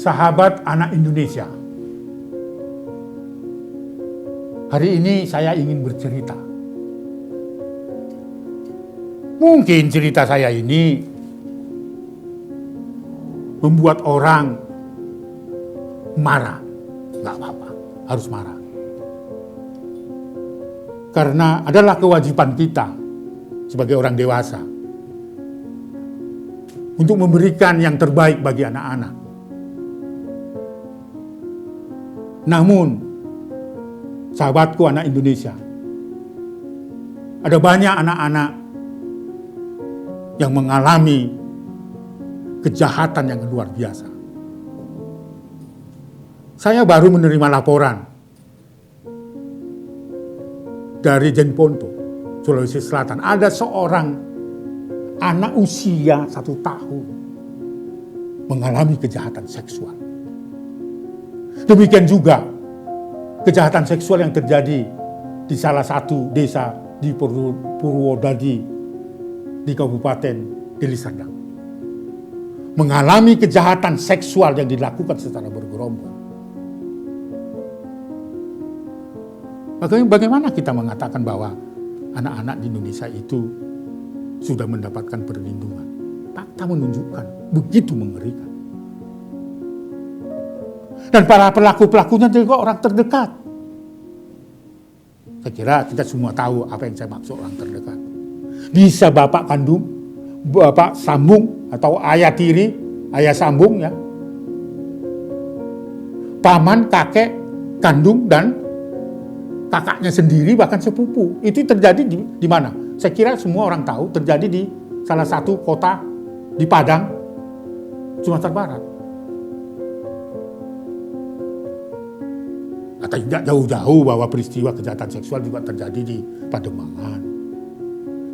Sahabat anak Indonesia, hari ini saya ingin bercerita. Mungkin cerita saya ini membuat orang marah. Nggak apa-apa, harus marah. Karena adalah kewajiban kita sebagai orang dewasa untuk memberikan yang terbaik bagi anak-anak. Namun, sahabatku anak Indonesia, ada banyak anak-anak yang mengalami kejahatan yang luar biasa. Saya baru menerima laporan dari Jeneponto, Sulawesi Selatan. Ada seorang anak usia 1 tahun mengalami kejahatan seksual. Demikian juga kejahatan seksual yang terjadi di salah satu desa di Purwodadi di Kabupaten Deli Serdang. Mengalami kejahatan seksual yang dilakukan secara bergerombol. Bagaimana kita mengatakan bahwa anak-anak di Indonesia itu sudah mendapatkan perlindungan? Fakta menunjukkan begitu mengerikan. Dan para pelaku-pelakunya juga orang terdekat. Saya kira kita semua tahu apa yang saya maksud orang terdekat. Bisa bapak kandung, bapak sambung, atau ayah tiri, ayah sambung ya. Paman, kakek, kandung, dan kakaknya sendiri, bahkan sepupu. Itu terjadi di mana? Saya kira semua orang tahu terjadi di salah satu kota di Padang, Sumatera Barat. Atau tidak jauh-jauh bahwa peristiwa kejahatan seksual juga terjadi di Pademangan,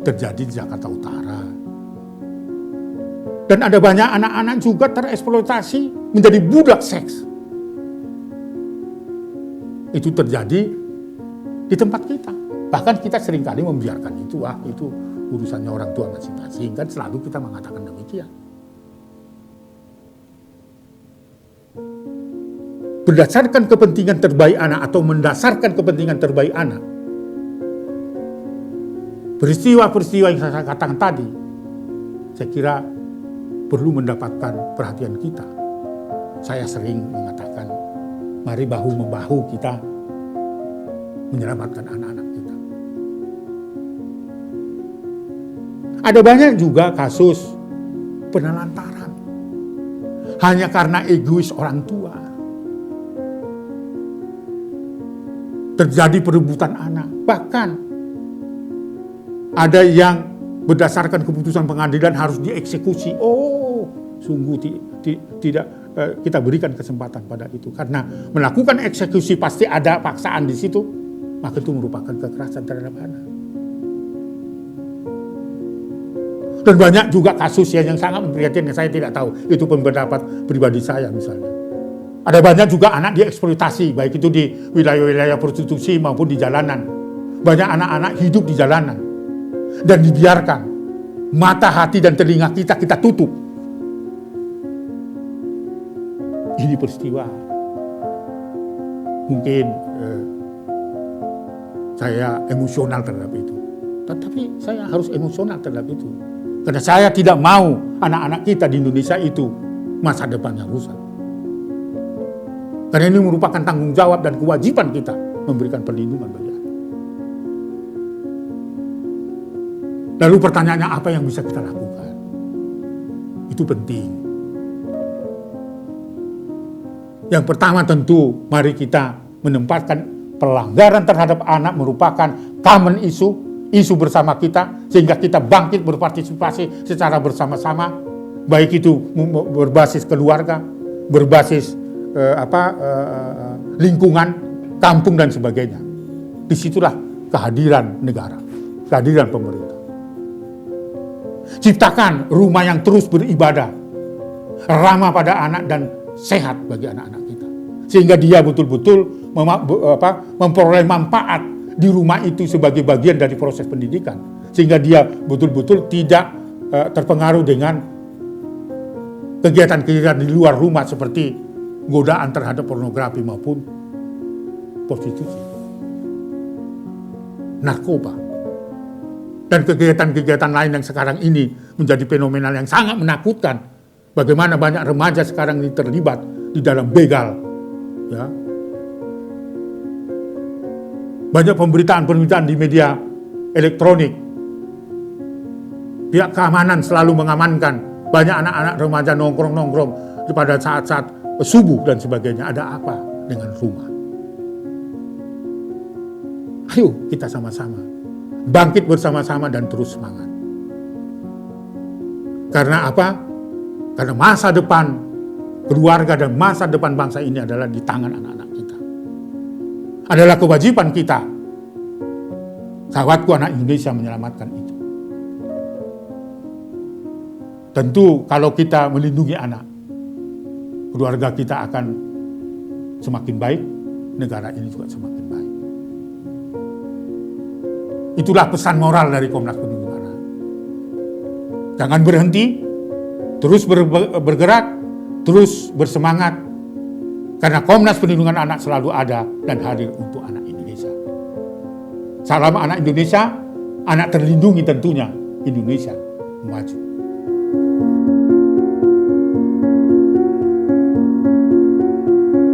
terjadi di Jakarta Utara. Dan ada banyak anak-anak juga tereksploitasi menjadi budak seks. Itu terjadi di tempat kita. Bahkan kita seringkali membiarkan itu, itu urusannya orang tua masing-masing. Kan selalu kita mengatakan demikian. Berdasarkan kepentingan terbaik anak atau mendasarkan kepentingan terbaik anak, peristiwa-peristiwa yang saya katakan tadi, saya kira perlu mendapatkan perhatian kita. Saya sering mengatakan, mari bahu-membahu kita menyelamatkan anak-anak kita. Ada banyak juga kasus penelantaran hanya karena egois orang tua. Terjadi perebutan anak. Bahkan ada yang berdasarkan keputusan pengadilan harus dieksekusi. Oh, sungguh tidak kita berikan kesempatan pada itu. Karena melakukan eksekusi pasti ada paksaan di situ. Maka itu merupakan kekerasan terhadap anak. Dan banyak juga kasus yang sangat memprihatinkan. Saya tidak tahu, itu pendapat pribadi saya misalnya. Ada banyak juga anak dieksploitasi, baik itu di wilayah-wilayah prostitusi maupun di jalanan. Banyak anak-anak hidup di jalanan. Dan dibiarkan. Mata, hati, dan telinga kita tutup. Ini peristiwa. Mungkin saya emosional terhadap itu. Tetapi saya harus emosional terhadap itu. Karena saya tidak mau anak-anak kita di Indonesia itu masa depannya rusak. Karena ini merupakan tanggung jawab dan kewajiban kita memberikan perlindungan bagi anak. Lalu pertanyaannya, apa yang bisa kita lakukan? Itu penting. Yang pertama tentu mari kita menempatkan pelanggaran terhadap anak merupakan common isu bersama kita, sehingga kita bangkit berpartisipasi secara bersama-sama, baik itu berbasis keluarga, berbasis lingkungan, kampung dan sebagainya. Disitulah kehadiran negara, kehadiran pemerintah. Ciptakan rumah yang terus beribadah, ramah pada anak dan sehat bagi anak-anak kita, sehingga dia betul-betul memperoleh manfaat di rumah itu sebagai bagian dari proses pendidikan, sehingga dia betul-betul tidak terpengaruh dengan kegiatan-kegiatan di luar rumah seperti godaan terhadap pornografi maupun prostitusi, narkoba, dan kegiatan-kegiatan lain yang sekarang ini menjadi fenomenal yang sangat menakutkan. Bagaimana banyak remaja sekarang ini terlibat di dalam begal, ya. Banyak pemberitaan-pemberitaan di media elektronik. Pihak keamanan selalu mengamankan banyak anak-anak remaja nongkrong-nongkrong pada saat-saat subuh dan sebagainya. Ada apa dengan rumah? Ayo kita sama-sama bangkit bersama-sama dan terus semangat. Karena apa? Karena masa depan keluarga dan masa depan bangsa ini adalah di tangan anak-anak kita. Adalah kewajiban kita, sahabatku anak Indonesia, menyelamatkan itu. Tentu kalau kita melindungi anak, keluarga kita akan semakin baik, negara ini juga semakin baik. Itulah pesan moral dari Komnas Perlindungan Anak. Jangan berhenti, terus bergerak, terus bersemangat, karena Komnas Perlindungan Anak selalu ada dan hadir untuk anak Indonesia. Salam anak Indonesia, anak terlindungi tentunya, Indonesia maju.